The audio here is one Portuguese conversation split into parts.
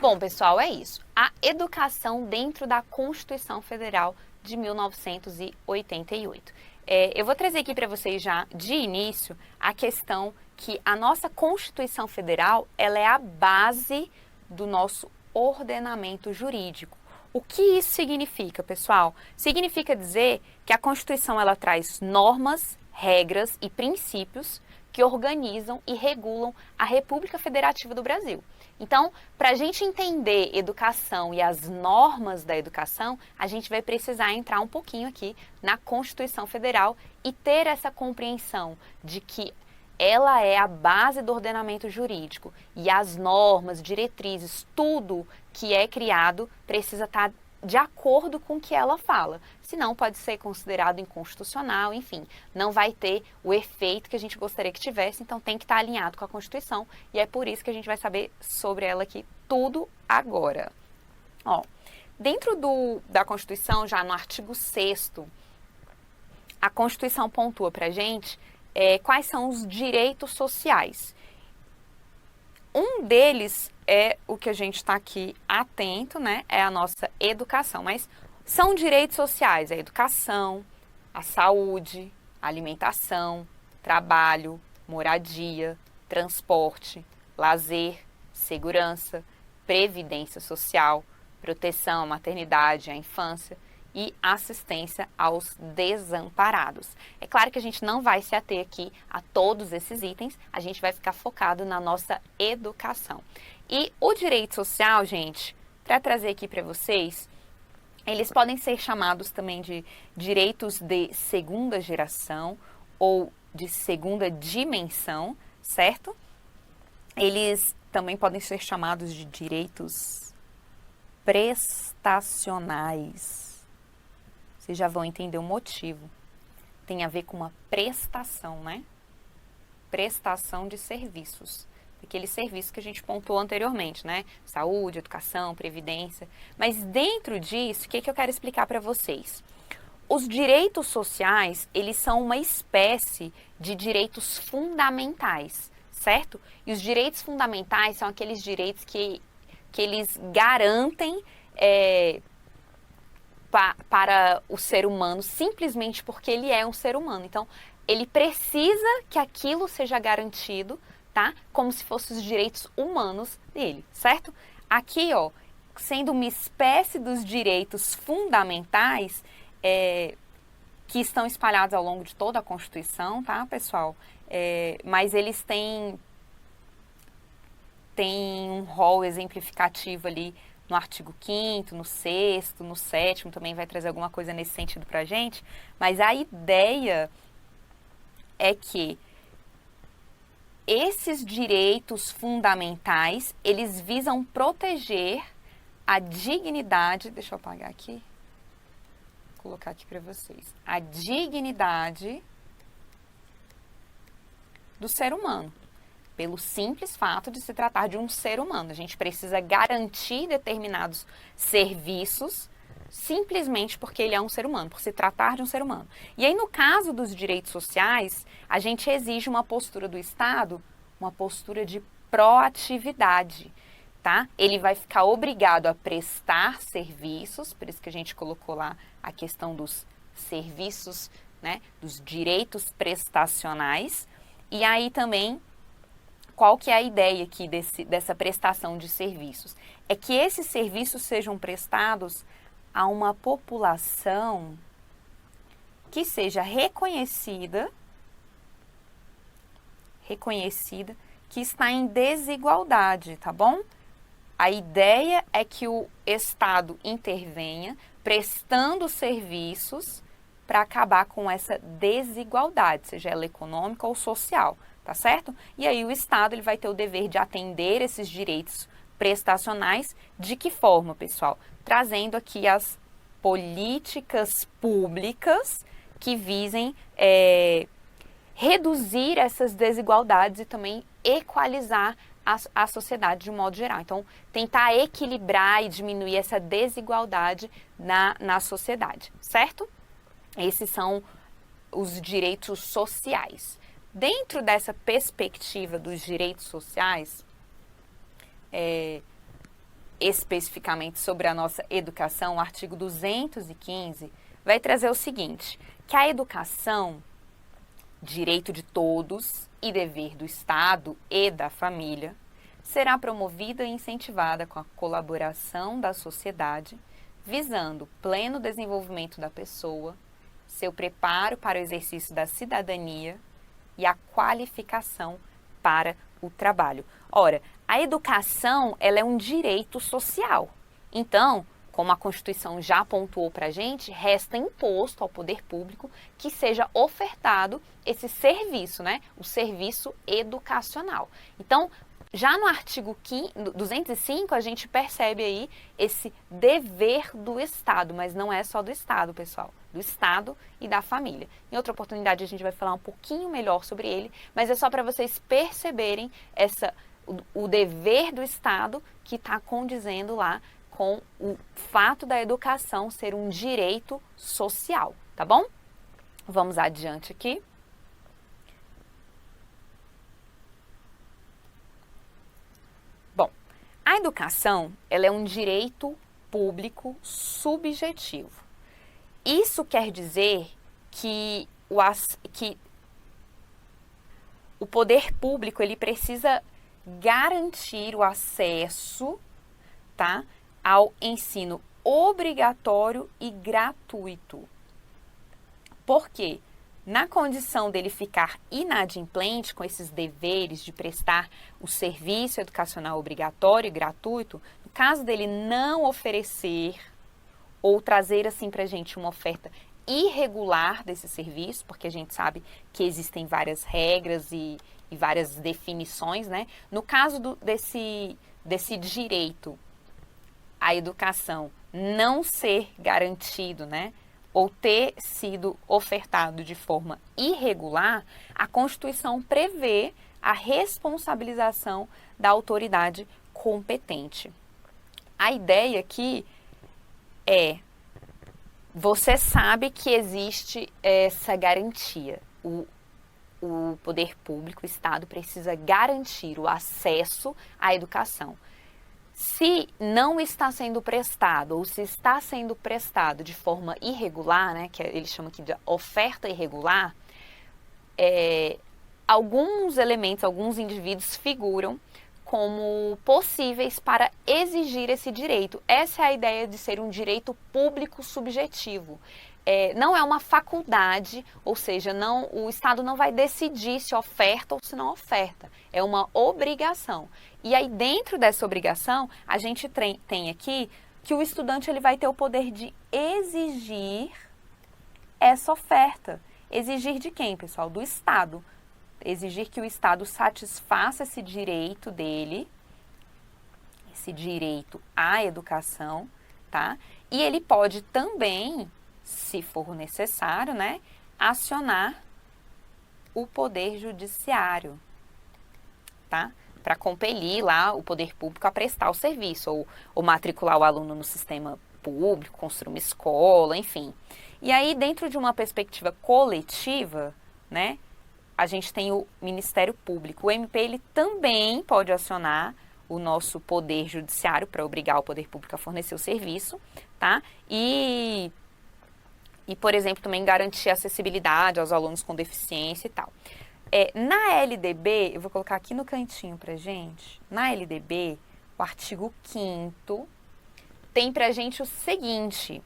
Bom, pessoal, é isso. A educação dentro da Constituição Federal de 1988. Eu vou trazer aqui para vocês já de início a questão que a nossa Constituição Federal ela é a base do nosso ordenamento jurídico. O que isso significa, pessoal? Significa dizer que a Constituição ela traz normas, regras e princípios que organizam e regulam a República Federativa do Brasil. Então, para a gente entender educação e as normas da educação, a gente vai precisar entrar um pouquinho aqui na Constituição Federal e ter essa compreensão de que ela é a base do ordenamento jurídico e as normas, diretrizes, tudo que é criado precisa estar de acordo com o que ela fala. Senão pode ser considerado inconstitucional, enfim, não vai ter o efeito que a gente gostaria que tivesse, então tem que estar alinhado com a Constituição e é por isso que a gente vai saber sobre ela aqui tudo agora. Ó, dentro da Constituição, já no artigo 6º, a Constituição pontua pra gente quais são os direitos sociais. Um deles é o que a gente está aqui atento, né? É a nossa educação. Mas são direitos sociais: a educação, a saúde, a alimentação, trabalho, moradia, transporte, lazer, segurança, previdência social, proteção à maternidade e à infância e assistência aos desamparados. É claro que a gente não vai se ater aqui a todos esses itens, a gente vai ficar focado na nossa educação. E o direito social, gente, para trazer aqui para vocês, eles podem ser chamados também de direitos de segunda geração ou de segunda dimensão, certo? Eles também podem ser chamados de direitos prestacionais. Vocês já vão entender o motivo. Tem a ver com uma prestação, né? Prestação de serviços. Aquele serviço que a gente pontuou anteriormente, né? Saúde, educação, previdência. Mas dentro disso, o que eu quero explicar para vocês? Os direitos sociais, eles são uma espécie de direitos fundamentais, certo? E os direitos fundamentais são aqueles direitos que eles garantem para o ser humano simplesmente porque ele é um ser humano. Então, ele precisa que aquilo seja garantido, tá? Como se fossem os direitos humanos dele, certo? Aqui, ó, sendo uma espécie dos direitos fundamentais que estão espalhados ao longo de toda a Constituição, tá, pessoal? Mas eles têm um rol exemplificativo ali no artigo 5º, no 6º, no 7º, também vai trazer alguma coisa nesse sentido pra gente, mas a ideia é que esses direitos fundamentais, eles visam proteger a dignidade, deixa eu apagar aqui, vou colocar aqui para vocês, a dignidade do ser humano. Pelo simples fato de se tratar de um ser humano. A gente precisa garantir determinados serviços simplesmente porque ele é um ser humano, por se tratar de um ser humano. E aí, no caso dos direitos sociais, a gente exige uma postura do Estado, uma postura de proatividade, tá? Ele vai ficar obrigado a prestar serviços, por isso que a gente colocou lá a questão dos serviços, né, dos direitos prestacionais. E aí também, qual que é a ideia aqui dessa prestação de serviços? É que esses serviços sejam prestados a uma população que seja reconhecida, que está em desigualdade, tá bom? A ideia é que o Estado intervenha prestando serviços para acabar com essa desigualdade, seja ela econômica ou social, tá certo? E aí o Estado ele vai ter o dever de atender esses direitos prestacionais. De que forma, pessoal? Trazendo aqui as políticas públicas que visem reduzir essas desigualdades e também equalizar a sociedade de um modo geral. Então, tentar equilibrar e diminuir essa desigualdade na sociedade, certo? Esses são os direitos sociais. Dentro dessa perspectiva dos direitos sociais, especificamente sobre a nossa educação, o artigo 215 vai trazer o seguinte, que a educação, direito de todos e dever do Estado e da família, será promovida e incentivada com a colaboração da sociedade, visando pleno desenvolvimento da pessoa, seu preparo para o exercício da cidadania e a qualificação para o trabalho. Ora, a educação, ela é um direito social. Então, como a Constituição já pontuou para a gente, resta imposto ao poder público que seja ofertado esse serviço, né? O serviço educacional. Então, já no artigo 205, a gente percebe aí esse dever do Estado, mas não é só do Estado, pessoal, do Estado e da família. Em outra oportunidade a gente vai falar um pouquinho melhor sobre ele, mas é só para vocês perceberem o dever do Estado que está condizendo lá com o fato da educação ser um direito social, tá bom? Vamos adiante aqui. A educação, ela é um direito público subjetivo. Isso quer dizer que o poder público ele precisa garantir o acesso, tá, ao ensino obrigatório e gratuito. Por quê? Na condição dele ficar inadimplente com esses deveres de prestar o serviço educacional obrigatório e gratuito, no caso dele não oferecer ou trazer assim para a gente uma oferta irregular desse serviço, porque a gente sabe que existem várias regras e várias definições, né? No caso desse direito à educação não ser garantido, né? Ou ter sido ofertado de forma irregular, a Constituição prevê a responsabilização da autoridade competente. A ideia aqui é, você sabe que existe essa garantia. O poder público, o Estado, precisa garantir o acesso à educação. Se não está sendo prestado ou se está sendo prestado de forma irregular, né, que eles chamam aqui de oferta irregular, alguns elementos, alguns indivíduos figuram como possíveis para exigir esse direito. Essa é a ideia de ser um direito público subjetivo. Não é uma faculdade, ou seja, o Estado não vai decidir se oferta ou se não oferta. É uma obrigação. E aí, dentro dessa obrigação, a gente tem aqui que o estudante ele vai ter o poder de exigir essa oferta. Exigir de quem, pessoal? Do Estado. Exigir que o Estado satisfaça esse direito dele, esse direito à educação, tá? E ele pode também, se for necessário, né, acionar o poder judiciário, tá? Para compelir lá o poder público a prestar o serviço, ou matricular o aluno no sistema público, construir uma escola, enfim. E aí, dentro de uma perspectiva coletiva, né, a gente tem o Ministério Público. O MP ele também pode acionar o nosso poder judiciário para obrigar o poder público a fornecer o serviço, tá? E, por exemplo, também garantir acessibilidade aos alunos com deficiência e tal. Na LDB, eu vou colocar aqui no cantinho pra gente, na LDB, o artigo 5º tem pra gente o seguinte,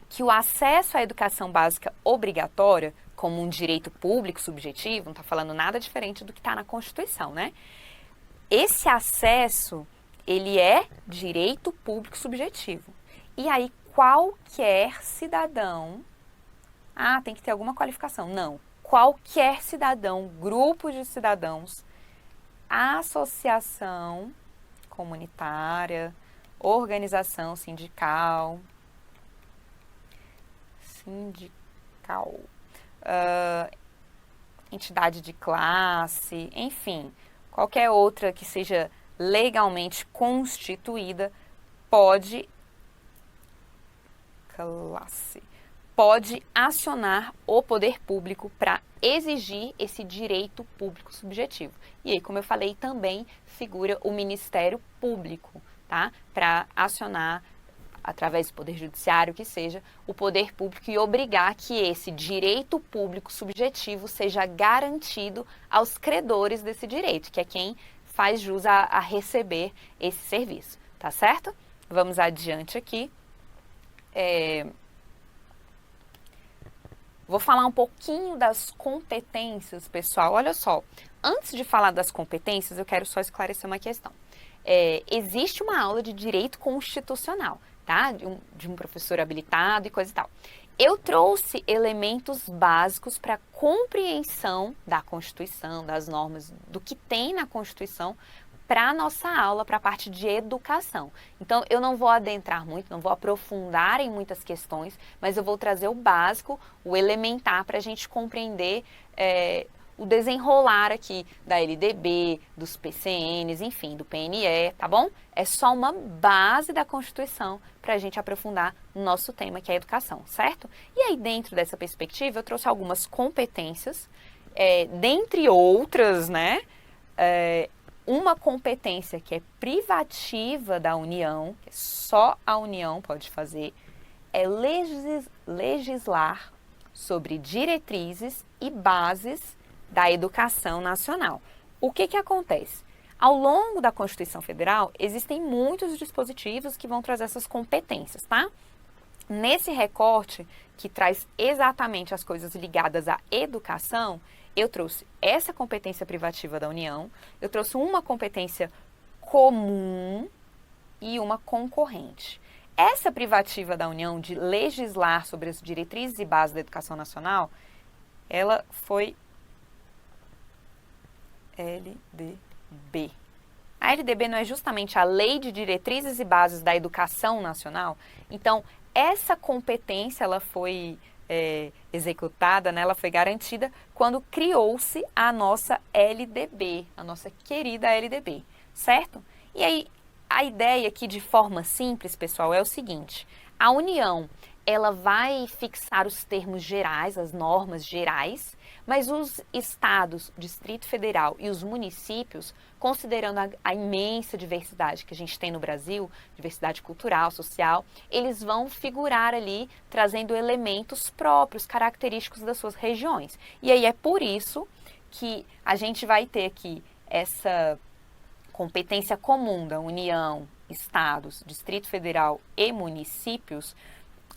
que o acesso à educação básica obrigatória, como um direito público subjetivo, não está falando nada diferente do que está na Constituição, né? Esse acesso, ele é direito público subjetivo. E aí, qualquer cidadão, tem que ter alguma qualificação. Não. Qualquer cidadão, grupo de cidadãos, associação comunitária, organização sindical, entidade de classe, enfim, qualquer outra que seja legalmente constituída pode acionar o poder público para exigir esse direito público subjetivo. E aí, como eu falei, também figura o Ministério Público, tá? Para acionar, através do Poder Judiciário, que seja, o poder público e obrigar que esse direito público subjetivo seja garantido aos credores desse direito, que é quem faz jus a receber esse serviço, tá certo? Vamos adiante aqui. Vou falar um pouquinho das competências, pessoal. Olha só, antes de falar das competências, eu quero só esclarecer uma questão. Existe uma aula de direito constitucional, tá? De um professor habilitado e coisa e tal. Eu trouxe elementos básicos para compreensão da Constituição, das normas, do que tem na Constituição, para a nossa aula, para a parte de educação. Então, eu não vou adentrar muito, não vou aprofundar em muitas questões, mas eu vou trazer o básico, o elementar, para a gente compreender o desenrolar aqui da LDB, dos PCNs, enfim, do PNE, tá bom? É só uma base da Constituição para a gente aprofundar no nosso tema, que é a educação, certo? E aí, dentro dessa perspectiva, eu trouxe algumas competências, dentre outras, né? Uma competência que é privativa da União, que só a União pode fazer, é legislar sobre diretrizes e bases da educação nacional. O que acontece? Ao longo da Constituição Federal, existem muitos dispositivos que vão trazer essas competências, tá? Nesse recorte, que traz exatamente as coisas ligadas à educação, eu trouxe essa competência privativa da União, eu trouxe uma competência comum e uma concorrente. Essa privativa da União de legislar sobre as diretrizes e bases da educação nacional, ela foi LDB. A LDB não é justamente a Lei de Diretrizes e Bases da Educação Nacional? Então, essa competência ela foi executada, né, ela foi garantida quando criou-se a nossa LDB, a nossa querida LDB, certo? E aí, a ideia aqui de forma simples, pessoal, é o seguinte: a União, ela vai fixar os termos gerais, as normas gerais, mas os estados, o Distrito Federal e os municípios, considerando a imensa diversidade que a gente tem no Brasil, diversidade cultural, social, eles vão figurar ali, trazendo elementos próprios, característicos das suas regiões. E aí é por isso que a gente vai ter aqui essa competência comum da União, estados, Distrito Federal e municípios.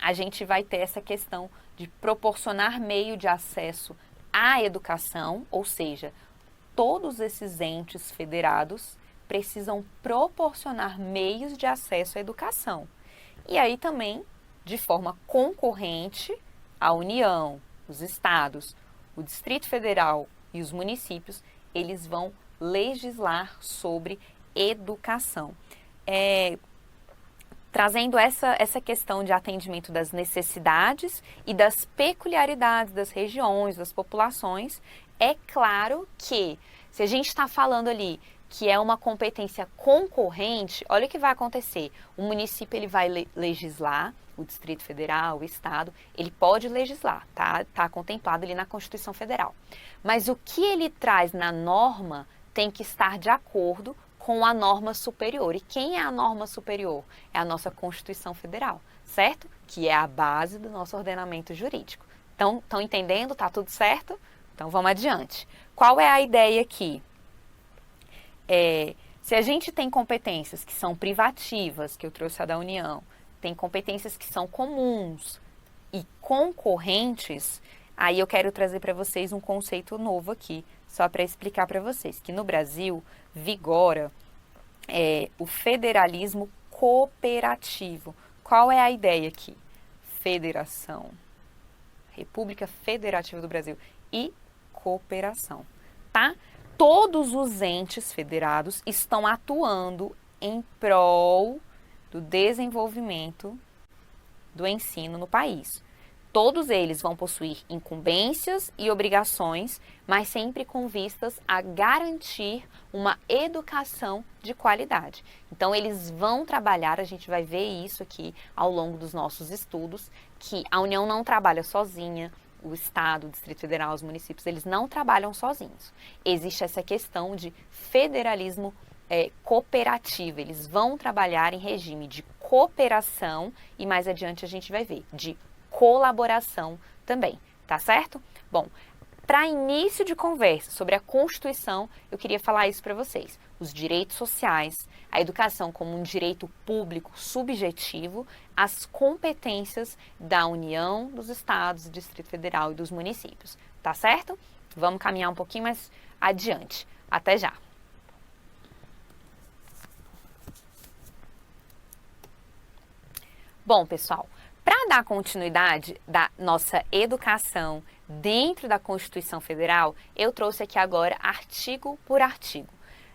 A gente vai ter essa questão de proporcionar meio de acesso à educação, ou seja, todos esses entes federados precisam proporcionar meios de acesso à educação. E aí também, de forma concorrente, a União, os estados, o Distrito Federal e os municípios, eles vão legislar sobre educação. Trazendo essa questão de atendimento das necessidades e das peculiaridades das regiões, das populações, é claro que, se a gente está falando ali que é uma competência concorrente, olha o que vai acontecer. O município ele vai legislar, o Distrito Federal, o Estado, ele pode legislar, tá contemplado ali na Constituição Federal. Mas o que ele traz na norma tem que estar de acordo com a norma superior. E quem é a norma superior? É a nossa Constituição Federal, certo? Que é a base do nosso ordenamento jurídico. Então, estão entendendo? Tá tudo certo? Então, vamos adiante. Qual é a ideia aqui? Se a gente tem competências que são privativas, que eu trouxe a da União, tem competências que são comuns e concorrentes, aí eu quero trazer para vocês um conceito novo aqui, só para explicar para vocês, que no Brasil vigora o federalismo cooperativo. Qual é a ideia aqui? Federação, República Federativa do Brasil e cooperação, tá? Todos os entes federados estão atuando em prol do desenvolvimento do ensino no país. Todos eles vão possuir incumbências e obrigações, mas sempre com vistas a garantir uma educação de qualidade. Então, eles vão trabalhar, a gente vai ver isso aqui ao longo dos nossos estudos, que a União não trabalha sozinha, o Estado, o Distrito Federal, os municípios, eles não trabalham sozinhos. Existe essa questão de federalismo cooperativa, eles vão trabalhar em regime de cooperação e mais adiante a gente vai ver de colaboração também, tá certo? Bom, para início de conversa sobre a Constituição, eu queria falar isso para vocês. Os direitos sociais, a educação como um direito público subjetivo, as competências da União, dos Estados, do Distrito Federal e dos municípios, tá certo? Vamos caminhar um pouquinho mais adiante. Até já! Bom, pessoal, para dar continuidade da nossa educação dentro da Constituição Federal, eu trouxe aqui agora artigo por artigo.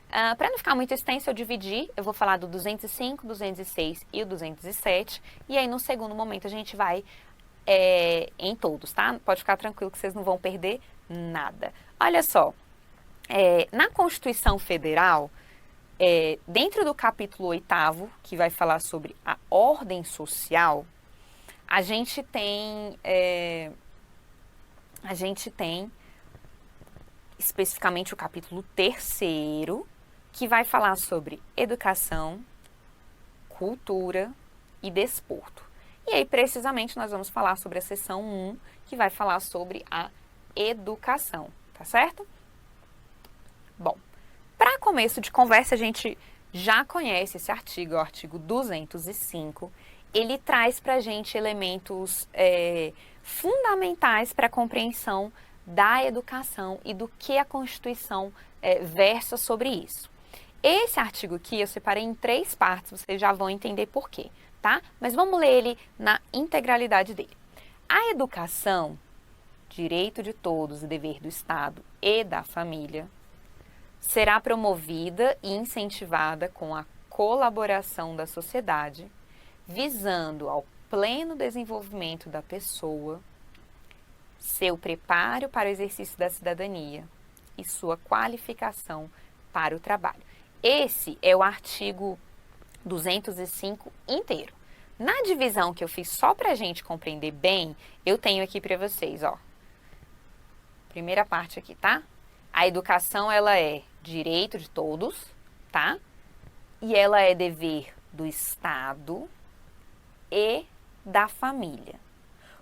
Para não ficar muito extenso, eu dividi, eu vou falar do 205, 206 e o 207, e aí no segundo momento a gente vai em todos, tá? Pode ficar tranquilo que vocês não vão perder nada. Olha só, na Constituição Federal, dentro do capítulo 8º, que vai falar sobre a ordem social, a gente tem especificamente o capítulo 3º, que vai falar sobre educação, cultura e desporto. E aí, precisamente, nós vamos falar sobre a seção 1, que vai falar sobre a educação, tá certo? Bom, para começo de conversa, a gente já conhece esse artigo, é o artigo 205. Ele traz para a gente elementos fundamentais para a compreensão da educação e do que a Constituição versa sobre isso. Esse artigo aqui eu separei em 3 partes, vocês já vão entender por quê, tá? Mas vamos ler ele na integralidade dele. A educação, direito de todos e dever do Estado e da família, será promovida e incentivada com a colaboração da sociedade, visando ao pleno desenvolvimento da pessoa, seu preparo para o exercício da cidadania e sua qualificação para o trabalho. Esse é o artigo 205 inteiro. Na divisão que eu fiz só para a gente compreender bem, eu tenho aqui para vocês, ó. Primeira parte aqui, tá? A educação, ela é direito de todos, tá? E ela é dever do Estado e da família.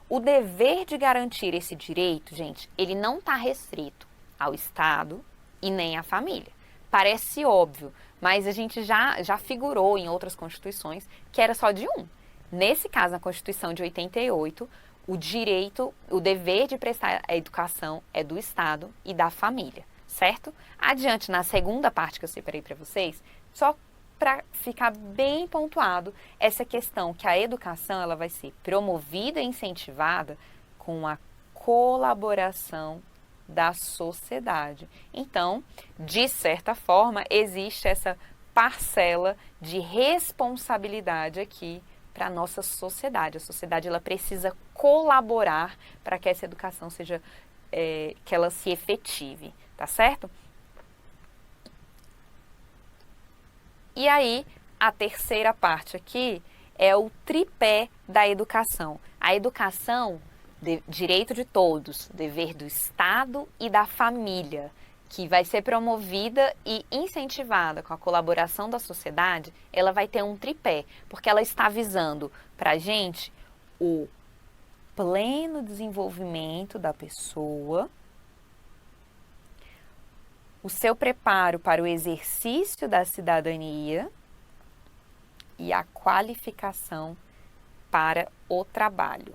O dever de garantir esse direito, gente, ele não está restrito ao Estado e nem à família. Parece óbvio, mas a gente já figurou em outras constituições que era só de um. Nesse caso, na Constituição de 88, o dever de prestar a educação é do Estado e da família, certo? Adiante, na segunda parte que eu separei para vocês, só para ficar bem pontuado essa questão que a educação ela vai ser promovida e incentivada com a colaboração da sociedade. Então, de certa forma, existe essa parcela de responsabilidade aqui para a nossa sociedade. A sociedade ela precisa colaborar para que essa educação seja, que ela se efetive, tá certo? E aí, a terceira parte aqui é o tripé da educação. A educação, direito de todos, dever do Estado e da família, que vai ser promovida e incentivada com a colaboração da sociedade, ela vai ter um tripé, porque ela está visando para a gente o pleno desenvolvimento da pessoa, o seu preparo para o exercício da cidadania e a qualificação para o trabalho.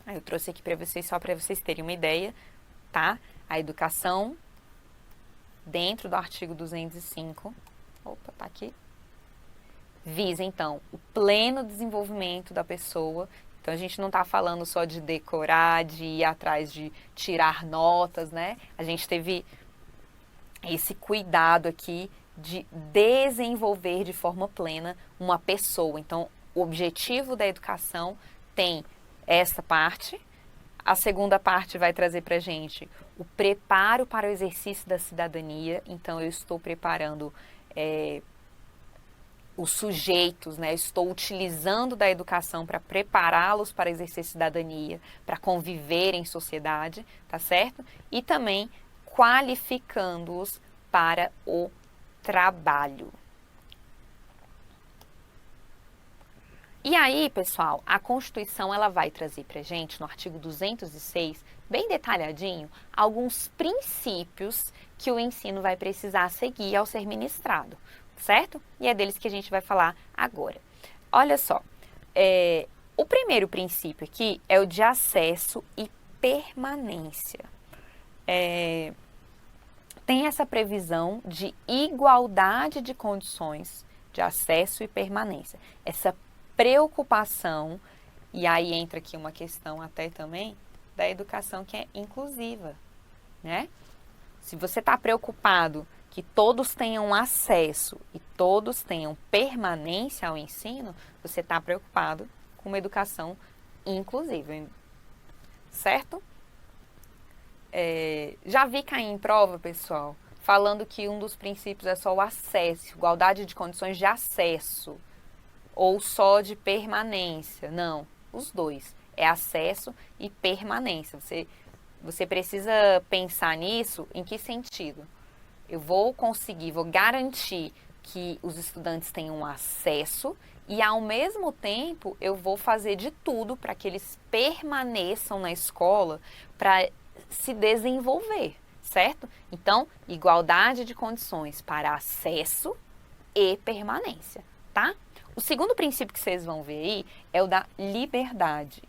Eu trouxe aqui para vocês só para vocês terem uma ideia, tá? A educação dentro do artigo 205, tá aqui, visa então o pleno desenvolvimento da pessoa. Então a gente não está falando só de decorar, de ir atrás de tirar notas, né? A gente teve esse cuidado aqui de desenvolver de forma plena uma pessoa. Então, o objetivo da educação tem essa parte. A segunda parte vai trazer para a gente o preparo para o exercício da cidadania. Então, eu estou preparando os sujeitos, né? Estou utilizando da educação para prepará-los para exercer cidadania, para conviver em sociedade, tá certo? E também qualificando-os para o trabalho. E aí, pessoal, a Constituição ela vai trazer para gente, no artigo 206, bem detalhadinho, alguns princípios que o ensino vai precisar seguir ao ser ministrado, certo? E é deles que a gente vai falar agora. Olha só, o primeiro princípio aqui é o de acesso e permanência. Tem essa previsão de igualdade de condições de acesso e permanência. Essa preocupação, e aí entra aqui uma questão até também da educação que é inclusiva, né? Se você está preocupado que todos tenham acesso e todos tenham permanência ao ensino, você está preocupado com uma educação inclusiva, certo? Já vi cair em prova, pessoal, falando que um dos princípios é só o acesso, igualdade de condições de acesso, ou só de permanência. Não, os dois. É acesso e permanência. Você precisa pensar nisso em que sentido? Eu vou garantir que os estudantes tenham acesso e, ao mesmo tempo, eu vou fazer de tudo para que eles permaneçam na escola para se desenvolver, certo? Então, igualdade de condições para acesso e permanência, tá? O segundo princípio que vocês vão ver aí é o da liberdade.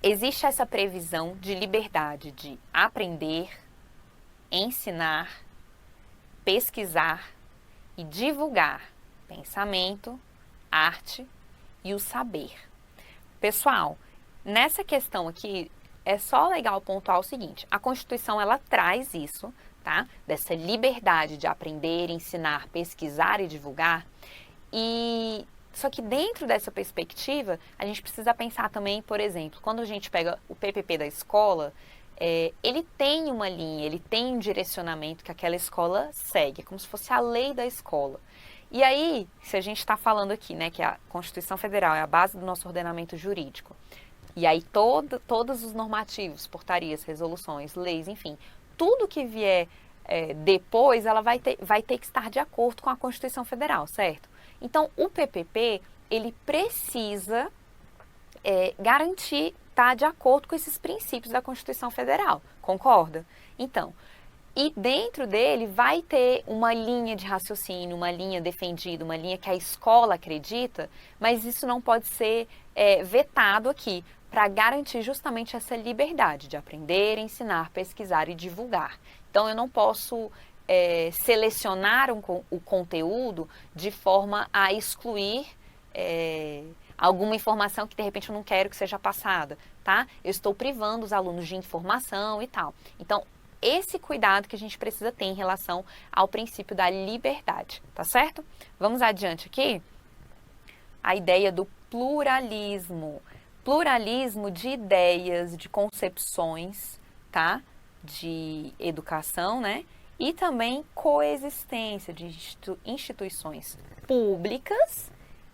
Existe essa previsão de liberdade de aprender, ensinar, pesquisar e divulgar pensamento, arte e o saber. Pessoal, nessa questão aqui, é só legal pontuar o seguinte: a Constituição ela traz isso, tá? Dessa liberdade de aprender, ensinar, pesquisar e divulgar. Só que dentro dessa perspectiva, a gente precisa pensar também, por exemplo, quando a gente pega o PPP da escola, ele tem uma linha, ele tem um direcionamento que aquela escola segue, como se fosse a lei da escola. E aí, se a gente está falando aqui, né, que a Constituição Federal é a base do nosso ordenamento jurídico, e aí todos os normativos, portarias, resoluções, leis, enfim, tudo que vier depois, ela vai ter que estar de acordo com a Constituição Federal, certo? Então, o PPP, ele precisa garantir estar de acordo com esses princípios da Constituição Federal, concorda? Então, e dentro dele vai ter uma linha de raciocínio, uma linha defendida, uma linha que a escola acredita, mas isso não pode ser vetado aqui, para garantir justamente essa liberdade de aprender, ensinar, pesquisar e divulgar. Então, eu não posso selecionar o conteúdo de forma a excluir alguma informação que, de repente, eu não quero que seja passada, tá? Eu estou privando os alunos de informação e tal. Então, esse cuidado que a gente precisa ter em relação ao princípio da liberdade, tá certo? Vamos adiante aqui. A ideia do pluralismo. Pluralismo de ideias, de concepções, tá? De educação, né? E também coexistência de instituições públicas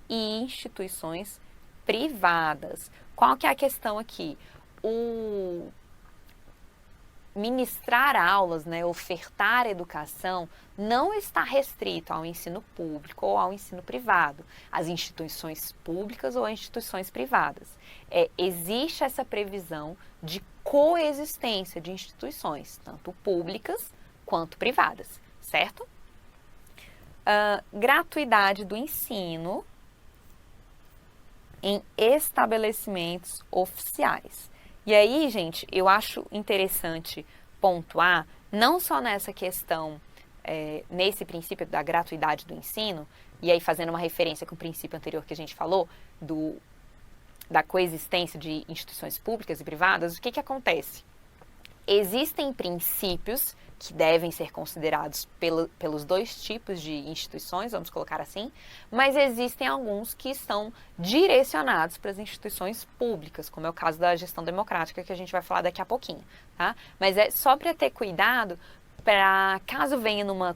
e instituições privadas. Qual que é a questão aqui? O ministrar aulas, né, ofertar educação, não está restrito ao ensino público ou ao ensino privado, às instituições públicas ou às instituições privadas. Existe essa previsão de coexistência de instituições, tanto públicas quanto privadas, certo? Gratuidade do ensino em estabelecimentos oficiais. E aí, gente, eu acho interessante pontuar, não só nessa questão, nesse princípio da gratuidade do ensino, e aí fazendo uma referência com o princípio anterior que a gente falou, da coexistência de instituições públicas e privadas, o que acontece? Existem princípios que devem ser considerados pelos dois tipos de instituições, vamos colocar assim, mas existem alguns que estão direcionados para as instituições públicas, como é o caso da gestão democrática, que a gente vai falar daqui a pouquinho, tá? Mas é só para ter cuidado, para caso venha numa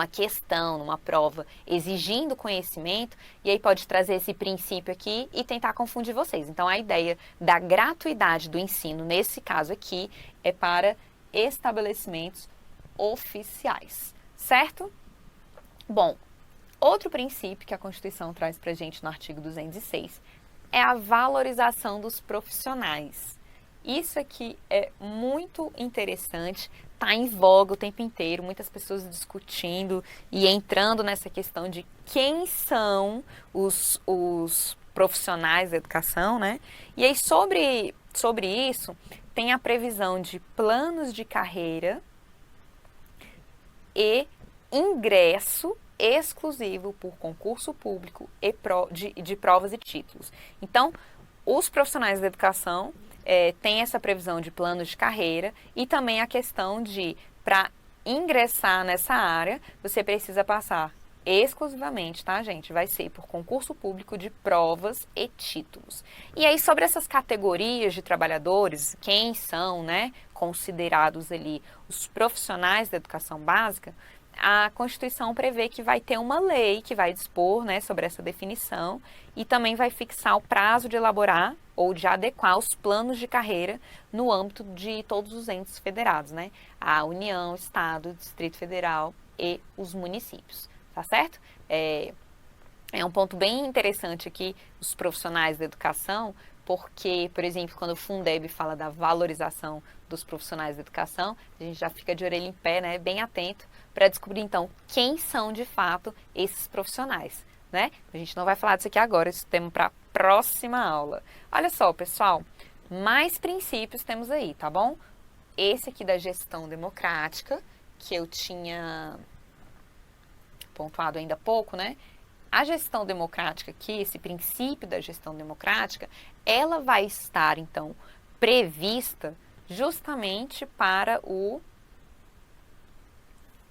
questão, numa prova, exigindo conhecimento, e aí pode trazer esse princípio aqui e tentar confundir vocês. Então, a ideia da gratuidade do ensino, nesse caso aqui, é para estabelecimentos oficiais, certo? Bom, outro princípio que a Constituição traz para a gente no artigo 206 é a valorização dos profissionais. Isso aqui é muito interessante, está em voga o tempo inteiro, muitas pessoas discutindo e entrando nessa questão de quem são os profissionais da educação, né? E aí, sobre isso, tem a previsão de planos de carreira e ingresso exclusivo por concurso público e de provas e títulos. Então, os profissionais da educação têm essa previsão de planos de carreira e também a questão de, para ingressar nessa área, você precisa passar exclusivamente, tá, gente? Vai ser por concurso público de provas e títulos. E aí, sobre essas categorias de trabalhadores, quem são, né, considerados ali os profissionais da educação básica, a Constituição prevê que vai ter uma lei que vai dispor, né, sobre essa definição e também vai fixar o prazo de elaborar ou de adequar os planos de carreira no âmbito de todos os entes federados, né? A União, Estado, Distrito Federal e os municípios, tá certo? É um ponto bem interessante aqui, os profissionais da educação, porque, por exemplo, quando o Fundeb fala da valorização dos profissionais da educação, a gente já fica de orelha em pé, né, bem atento, para descobrir, então, quem são, de fato, esses profissionais, né? A gente não vai falar disso aqui agora, isso temos para a próxima aula. Olha só, pessoal, mais princípios temos aí, tá bom? Esse aqui da gestão democrática, que eu tinha pontuado ainda há pouco, né? A gestão democrática aqui, esse princípio da gestão democrática, ela vai estar, então, prevista justamente para o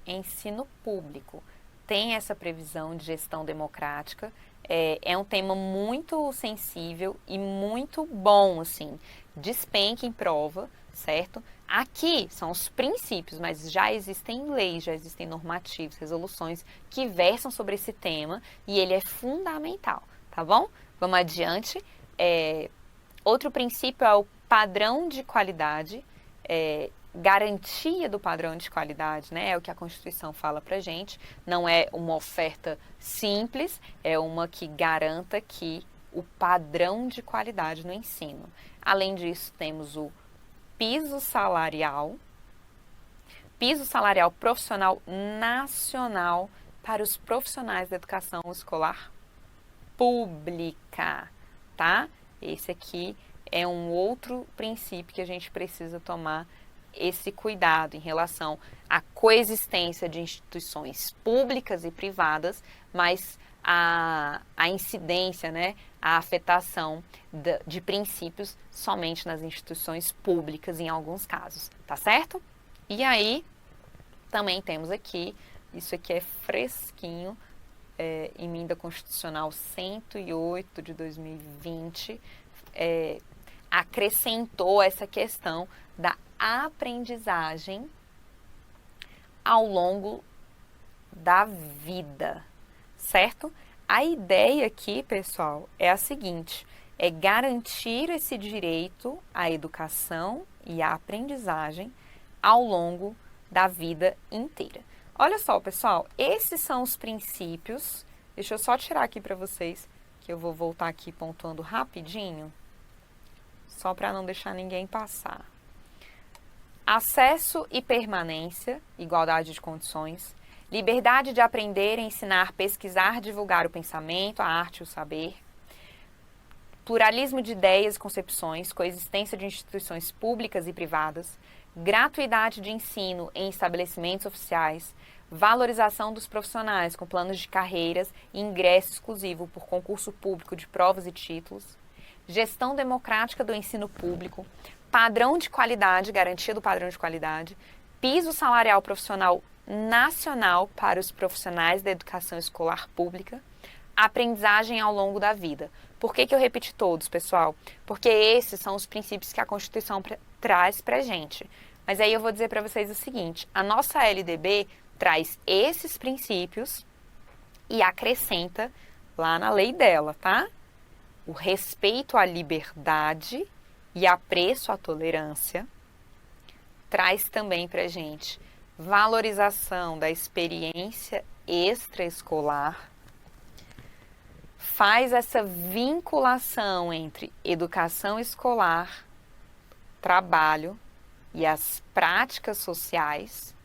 ensino público. Tem essa previsão de gestão democrática, é um tema muito sensível e muito bom, assim, despenca em prova, certo? Aqui são os princípios, mas já existem leis, já existem normativos, resoluções que versam sobre esse tema e ele é fundamental, tá bom? Vamos adiante. Outro princípio é o padrão de qualidade, garantia do padrão de qualidade, né? É o que a Constituição fala pra gente. Não é uma oferta simples, é uma que garanta que o padrão de qualidade no ensino. Além disso, temos o piso salarial profissional nacional para os profissionais da educação escolar pública, tá? Esse aqui é um outro princípio que a gente precisa tomar esse cuidado em relação à coexistência de instituições públicas e privadas, mas a incidência, né, a afetação de princípios somente nas instituições públicas em alguns casos, tá certo? E aí, também temos aqui, isso aqui é fresquinho, emenda constitucional 108 de 2020, acrescentou essa questão da aprendizagem ao longo da vida, certo? A ideia aqui, pessoal, é a seguinte, é garantir esse direito à educação e à aprendizagem ao longo da vida inteira. Olha só, pessoal, esses são os princípios. Deixa eu só tirar aqui para vocês, que eu vou voltar aqui pontuando rapidinho, só para não deixar ninguém passar. Acesso e permanência, igualdade de condições, liberdade de aprender, ensinar, pesquisar, divulgar o pensamento, a arte e o saber, pluralismo de ideias e concepções, coexistência de instituições públicas e privadas, gratuidade de ensino em estabelecimentos oficiais, valorização dos profissionais com planos de carreiras e ingresso exclusivo por concurso público de provas e títulos, gestão democrática do ensino público, padrão de qualidade, garantia do padrão de qualidade, piso salarial profissional nacional para os profissionais da educação escolar pública, aprendizagem ao longo da vida. Por que eu repeti todos, pessoal? Porque esses são os princípios que a Constituição traz para a gente. Mas aí eu vou dizer para vocês o seguinte, a nossa LDB traz esses princípios e acrescenta lá na lei dela, tá? O respeito à liberdade e apreço à tolerância, traz também para a gente valorização da experiência extraescolar, faz essa vinculação entre educação escolar, trabalho e as práticas sociais,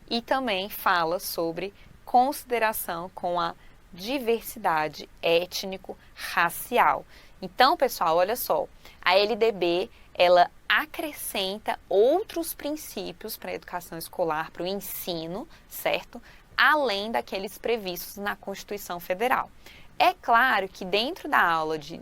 e também fala sobre consideração com a diversidade étnico-racial. Então, pessoal, olha só, a LDB, ela acrescenta outros princípios para a educação escolar, para o ensino, certo? Além daqueles previstos na Constituição Federal. É claro que dentro da aula de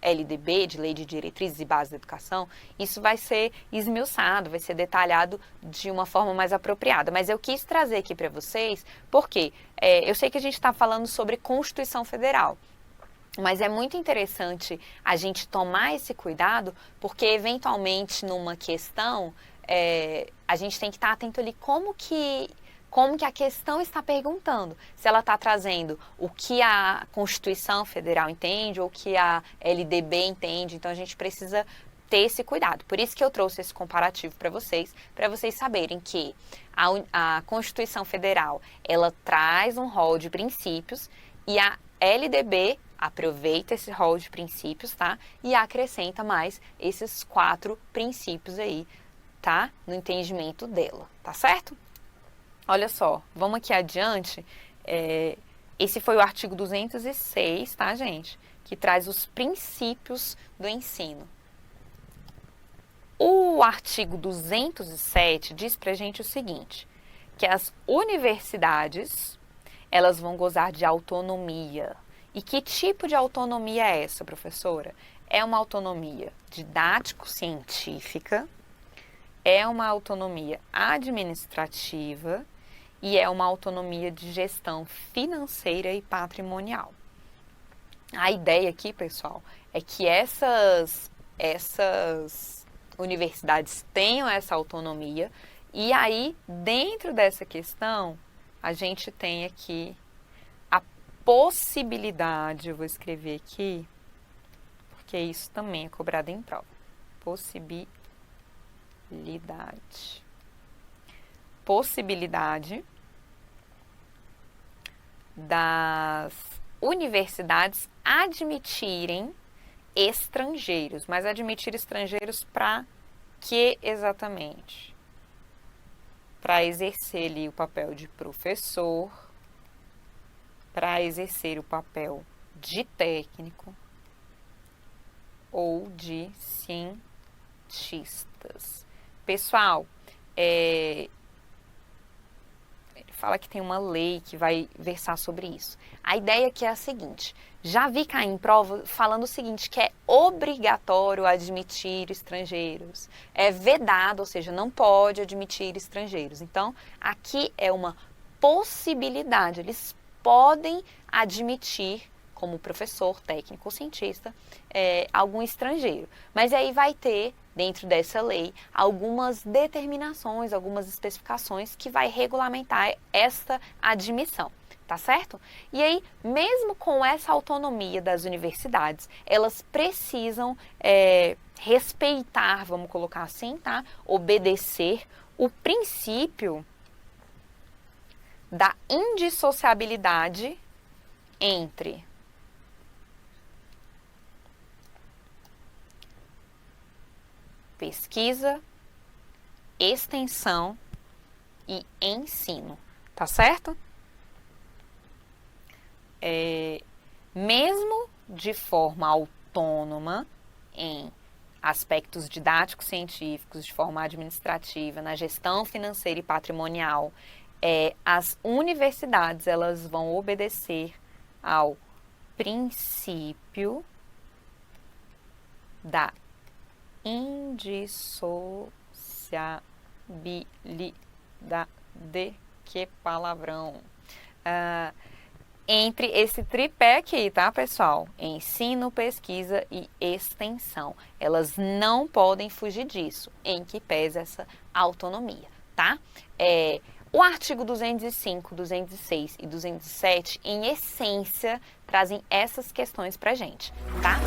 LDB, de Lei de Diretrizes e Bases da Educação, isso vai ser esmiuçado, vai ser detalhado de uma forma mais apropriada. Mas eu quis trazer aqui para vocês, porque eu sei que a gente está falando sobre Constituição Federal, mas é muito interessante a gente tomar esse cuidado, porque eventualmente numa questão, a gente tem que estar atento ali como que a questão está perguntando, se ela está trazendo o que a Constituição Federal entende ou o que a LDB entende, então a gente precisa ter esse cuidado. Por isso que eu trouxe esse comparativo para vocês saberem que a Constituição Federal, ela traz um rol de princípios e a LDB aproveita esse rol de princípios, tá? E acrescenta mais esses 4 princípios aí, tá? No entendimento dela, tá certo? Olha só, vamos aqui adiante. Esse foi o artigo 206, tá, gente? Que traz os princípios do ensino. O artigo 207 diz pra gente o seguinte, que as universidades, elas vão gozar de autonomia. E que tipo de autonomia é essa, professora? É uma autonomia didático-científica, é uma autonomia administrativa e é uma autonomia de gestão financeira e patrimonial. A ideia aqui, pessoal, é que essas universidades tenham essa autonomia e aí, dentro dessa questão, a gente tem aqui a possibilidade, eu vou escrever aqui, porque isso também é cobrado em prova. Possibilidade das universidades admitirem estrangeiros. Mas admitir estrangeiros para que exatamente? Para exercer ali o papel de professor, para exercer o papel de técnico ou de cientistas. Pessoal, ele fala que tem uma lei que vai versar sobre isso. A ideia aqui é a seguinte, já vi cair em prova falando o seguinte, que é obrigatório admitir estrangeiros, é vedado, ou seja, não pode admitir estrangeiros. Então, aqui é uma possibilidade, eles podem admitir como professor, técnico ou cientista, algum estrangeiro. Mas aí vai ter, dentro dessa lei, algumas determinações, algumas especificações que vai regulamentar esta admissão, tá certo? E aí, mesmo com essa autonomia das universidades, elas precisam respeitar, vamos colocar assim, tá? Obedecer o princípio da indissociabilidade entre pesquisa, extensão e ensino, tá certo? Mesmo de forma autônoma em aspectos didáticos científicos, de forma administrativa, na gestão financeira e patrimonial, as universidades elas vão obedecer ao princípio da indissociabilidade, que palavrão, entre esse tripé aqui, tá, pessoal? Ensino, pesquisa e extensão. Elas não podem fugir disso, em que pese essa autonomia, tá? O artigo 205, 206 e 207, em essência, trazem essas questões pra gente, tá?